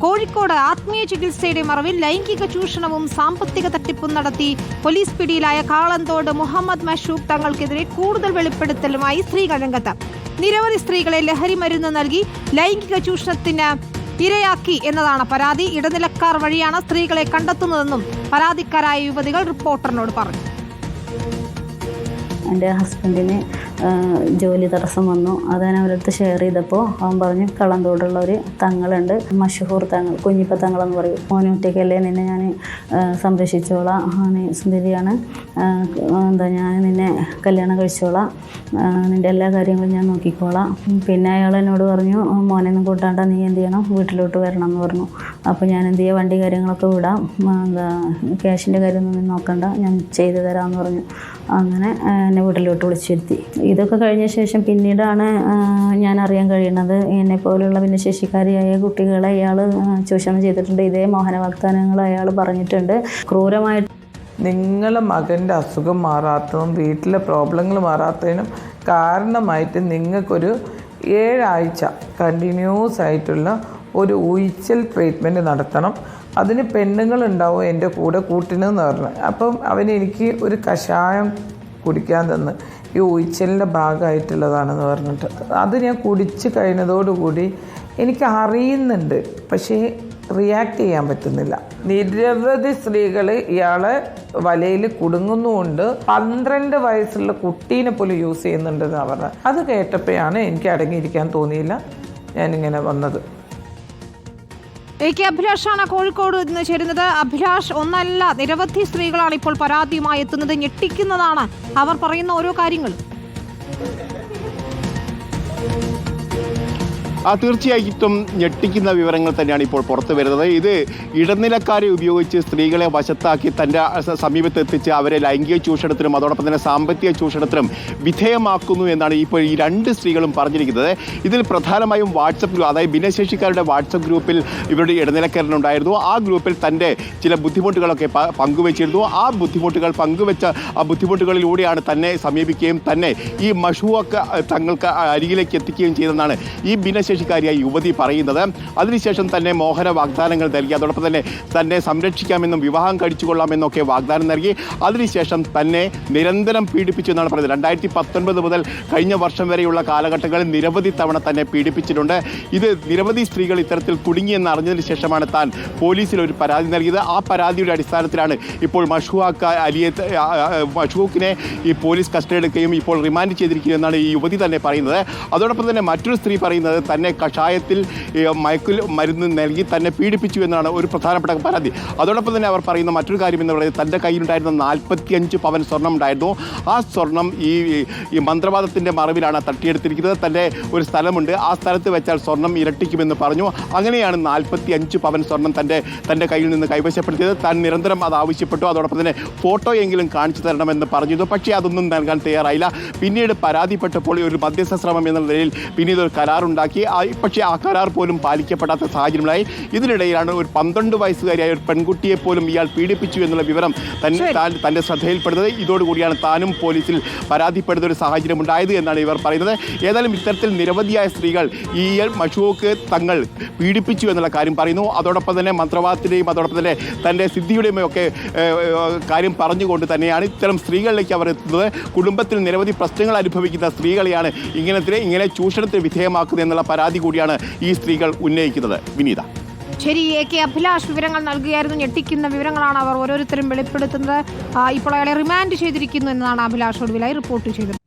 കോഴിക്കോട് ആത്മീയ ചികിത്സയുടെ മറവിൽ ലൈംഗിക ചൂഷണവും സാമ്പത്തിക തട്ടിപ്പും നടത്തി പോലീസ് പിടിയിലായ കാളന്തോട് മുഹമ്മദ് മഷൂഖ് തങ്ങൾക്കെതിരെ കൂടുതൽ വെളിപ്പെടുത്തലുമായി സ്ത്രീകൾ രംഗത്ത്. നിരവധി സ്ത്രീകളെ ലഹരി മരുന്ന് നൽകി ലൈംഗിക ചൂഷണത്തിന് ഇരയാക്കി എന്നതാണ് പരാതി. ഇടനിലക്കാർ വഴിയാണ് സ്ത്രീകളെ കണ്ടെത്തുന്നതെന്നും പരാതിക്കാരായ യുവതികൾ റിപ്പോർട്ടറിനോട് പറഞ്ഞു. എൻ്റെ ഹസ്ബൻഡിന് ജോലി തടസ്സം വന്നു. അത് ഞാൻ അവരടുത്ത് ഷെയർ ചെയ്തപ്പോൾ അവൻ പറഞ്ഞു, കളന്തോടുള്ള ഒരു തങ്ങളുണ്ട്, മഷഹൂർ തങ്ങൾ, കുഞ്ഞിപ്പ തങ്ങളെന്ന് പറയും, മോനൂറ്റയ്ക്കല്ലേ നിന്നെ ഞാൻ സംരക്ഷിച്ചോളാം, സുന്ദരിയാണ്, ഞാൻ നിന്നെ കല്യാണം കഴിച്ചോളാം, നിൻ്റെ എല്ലാ കാര്യങ്ങളും ഞാൻ നോക്കിക്കോളാം. പിന്നെ അയാൾ എന്നോട് പറഞ്ഞു, മോനെയൊന്നും കൂട്ടാണ്ട നീ എന്ത് ചെയ്യണം, വീട്ടിലോട്ട് വരണം എന്ന് പറഞ്ഞു. അപ്പോൾ ഞാൻ എന്ത് ചെയ്യുക, വണ്ടി കാര്യങ്ങളൊക്കെ വിടാം, ക്യാഷിൻ്റെ കാര്യമൊന്നും നോക്കണ്ട, ഞാൻ ചെയ്തു തരാമെന്ന് പറഞ്ഞു. അങ്ങനെ എന്നെ വീട്ടിലോട്ട് വിളിച്ചിരുത്തി. ഇതൊക്കെ കഴിഞ്ഞ ശേഷം പിന്നീടാണ് ഞാൻ അറിയാൻ കഴിയുന്നത്, എന്നെപ്പോലുള്ള ഭിന്നശേഷിക്കാരിയായ കുട്ടികളെ ഇയാൾ ചൂഷണം ചെയ്തിട്ടുണ്ട്. ഇതേ മോഹന വാഗ്ദാനങ്ങൾ അയാൾ പറഞ്ഞിട്ടുണ്ട്. ക്രൂരമായിട്ട് നിങ്ങളുടെ മകൻ്റെ അസുഖം മാറാത്തതും വീട്ടിലെ പ്രോബ്ലങ്ങൾ മാറാത്തതിനും കാരണമായിട്ട് നിങ്ങൾക്കൊരു 7 ആഴ്ച കണ്ടിന്യൂസ് ആയിട്ടുള്ള ഒരു ഉഴിച്ചൽ ട്രീറ്റ്മെൻറ്റ് നടത്തണം. അതിന് പെണ്ണുങ്ങളുണ്ടാവും എൻ്റെ കൂടെ കൂട്ടിനെന്ന് പറഞ്ഞു. അപ്പം എനിക്ക് ഒരു കഷായം കുടിക്കാൻ തന്ന്, ഈ ഉഴിച്ചലിൻ്റെ ഭാഗമായിട്ടുള്ളതാണെന്ന് പറഞ്ഞിട്ട് അത് ഞാൻ കുടിച്ച് കഴിഞ്ഞതോടുകൂടി എനിക്ക് അറിയുന്നുണ്ട്, പക്ഷേ റിയാക്ട് ചെയ്യാൻ പറ്റുന്നില്ല. നിരവധി സ്ത്രീകൾ ഇയാളെ വലയിൽ കുടുങ്ങുന്നുമുണ്ട്. 12 വയസ്സുള്ള കുട്ടീനെ പോലും യൂസ് ചെയ്യുന്നുണ്ടെന്നാണ് പറഞ്ഞത്. അത് കേട്ടപ്പോഴാണ് എനിക്ക് അടങ്ങിയിരിക്കാൻ തോന്നിയില്ല, ഞാനിങ്ങനെ വന്നത്. അഭിലാഷാണ് കോഴിക്കോട് നിന്ന് ചേരുന്നത്. അഭിലാഷ്, ഒന്നല്ല നിരവധി സ്ത്രീകളാണ് ഇപ്പോൾ പരാതിയുമായി എത്തുന്നത്. ഞെട്ടിക്കുന്നതാണ് അവർ പറയുന്ന ഓരോ കാര്യങ്ങളും. തീർച്ചയായിട്ടും ഞെട്ടിക്കുന്ന വിവരങ്ങൾ തന്നെയാണ് ഇപ്പോൾ പുറത്തു വരുന്നത്. ഇത് ഇടനിലക്കാരെ ഉപയോഗിച്ച് സ്ത്രീകളെ വശത്താക്കി തൻ്റെ സമീപത്ത് എത്തിച്ച് അവരെ ലൈംഗിക ചൂഷണത്തിനും അതോടൊപ്പം തന്നെ സാമ്പത്തിക ചൂഷണത്തിനും വിധേയമാക്കുന്നു എന്നാണ് ഇപ്പോൾ ഈ 2 സ്ത്രീകളും പറഞ്ഞിരിക്കുന്നത്. ഇതിൽ പ്രധാനമായും വാട്സപ്പ് ഗ്രൂപ്പ്, അതായത് ഭിന്നശേഷിക്കാരുടെ വാട്സപ്പ് ഗ്രൂപ്പിൽ ഇവരുടെ ഇടനിലക്കാരനുണ്ടായിരുന്നു. ആ ഗ്രൂപ്പിൽ തൻ്റെ ചില ബുദ്ധിമുട്ടുകളൊക്കെ പങ്കുവച്ചിരുന്നു. ആ ബുദ്ധിമുട്ടുകൾ പങ്കുവെച്ച ബുദ്ധിമുട്ടുകളിലൂടെയാണ് തന്നെ സമീപിക്കുകയും തന്നെ ഈ മഷൂഖ് തങ്ങൾക്ക് അരികിലേക്ക് എത്തിക്കുകയും ചെയ്തെന്നാണ് ഈ ഭിന്നശേഷിക്കാരിയായ യുവതി പറയുന്നത്. അതിനുശേഷം തന്നെ മോഹന വാഗ്ദാനങ്ങൾ നൽകി, അതോടൊപ്പം തന്നെ സംരക്ഷിക്കാമെന്നും വിവാഹം കഴിച്ചുകൊള്ളാമെന്നൊക്കെ വാഗ്ദാനം നൽകി. അതിനുശേഷം തന്നെ നിരന്തരം പീഡിപ്പിച്ചു എന്നാണ് പറയുന്നത്. 2019 മുതൽ കഴിഞ്ഞ വർഷം വരെയുള്ള കാലഘട്ടങ്ങളിൽ നിരവധി തവണ തന്നെ പീഡിപ്പിച്ചിട്ടുണ്ട്. ഇത് നിരവധി സ്ത്രീകൾ ഇത്തരത്തിൽ കുടുങ്ങിയെന്ന് അറിഞ്ഞതിന് ശേഷമാണ് താൻ പോലീസിൽ ഒരു പരാതി നൽകിയത്. ആ പരാതിയുടെ അടിസ്ഥാനത്തിലാണ് ഇപ്പോൾ മഷൂഖിനെ ഈ പോലീസ് കസ്റ്റഡിയെടുക്കുകയും ഇപ്പോൾ റിമാൻഡ് ചെയ്തിരിക്കുകയെന്നാണ് ഈ യുവതി തന്നെ പറയുന്നത്. അതോടൊപ്പം തന്നെ മറ്റൊരു സ്ത്രീ പറയുന്നത് തന്നെ കഷായത്തിൽ മരുന്ന് നൽകി തന്നെ പീഡിപ്പിച്ചു എന്നാണ് ഒരു പ്രധാനപ്പെട്ട പരാതി. അതോടൊപ്പം തന്നെ അവർ പറയുന്ന മറ്റൊരു കാര്യം എന്ന് പറയുന്നത്, തൻ്റെ കയ്യിലുണ്ടായിരുന്ന 45 പവൻ സ്വർണം ഉണ്ടായിരുന്നു. ആ സ്വർണം ഈ മന്ത്രവാദത്തിൻ്റെ മറവിലാണ് തട്ടിയെടുത്തിരിക്കുന്നത്. തൻ്റെ ഒരു സ്ഥലമുണ്ട്, ആ സ്ഥലത്ത് വെച്ചാൽ സ്വർണം ഇരട്ടിക്കുമെന്ന് പറഞ്ഞു. അങ്ങനെയാണ് 45 പവൻ സ്വർണം തൻ്റെ കയ്യിൽ നിന്ന് കൈവശപ്പെടുത്തിയത്. താൻ നിരന്തരം അത് ആവശ്യപ്പെട്ടു. അതോടൊപ്പം തന്നെ ഫോട്ടോ എങ്കിലും കാണിച്ചു തരണമെന്ന് പറഞ്ഞിരുന്നു. പക്ഷേ അതൊന്നും നൽകാൻ തയ്യാറായില്ല. പിന്നീട് പരാതിപ്പെട്ടപ്പോൾ ഒരു മധ്യസ്ഥ ശ്രമം എന്ന നിലയിൽ പിന്നീട് ഒരു കരാറുണ്ടാക്കി. പക്ഷേ ആ കരാർ പോലും പാലിക്കപ്പെടാത്ത സാഹചര്യങ്ങളായി. ഇതിനിടയിലാണ് ഒരു 12 വയസ്സുകാരിയായ ഒരു പെൺകുട്ടിയെ പോലും ഇയാൾ പീഡിപ്പിച്ചു എന്നുള്ള വിവരം തൻ്റെ ശ്രദ്ധയിൽപ്പെടുന്നത്. ഇതോടുകൂടിയാണ് താനും പോലീസിൽ പരാതിപ്പെടുന്ന ഒരു സാഹചര്യം ഉണ്ടായത് എന്നാണ് ഇവർ പറയുന്നത്. ഏതായാലും ഇത്തരത്തിൽ നിരവധിയായ സ്ത്രീകൾ ഈ മഷൂഖ് തങ്ങൾ പീഡിപ്പിച്ചു എന്നുള്ള കാര്യം പറയുന്നു. അതോടൊപ്പം തന്നെ മന്ത്രവാദത്തിൻ്റെയും അതോടൊപ്പം തന്നെ തൻ്റെ സിദ്ധിയുടെയും ഒക്കെ കാര്യം പറഞ്ഞുകൊണ്ട് തന്നെയാണ് ഇത്തരം സ്ത്രീകളിലേക്ക് അവർ എത്തുന്നത്. കുടുംബത്തിൽ നിരവധി പ്രശ്നങ്ങൾ അനുഭവിക്കുന്ന സ്ത്രീകളെയാണ് ഇങ്ങനെ ചൂഷണത്തിന് വിധേയമാക്കുന്നത് എന്നുള്ള പരാതി കൂടിയാണ് ഈ സ്ത്രീകൾ ഉന്നയിക്കുന്നത്. വിനീത. ശരി, അഭിലാഷ് വിവരങ്ങൾ നൽകുകയായിരുന്നു. ഞെട്ടിക്കുന്ന വിവരങ്ങളാണ് അവർ ഓരോരുത്തരും വെളിപ്പെടുത്തുന്നത്. ഇപ്പോൾ അയാളെ റിമാൻഡ് ചെയ്തിരിക്കുന്നു എന്നതാണ് അഭിലാഷ് ഒടുവിലായി റിപ്പോർട്ട് ചെയ്തത്.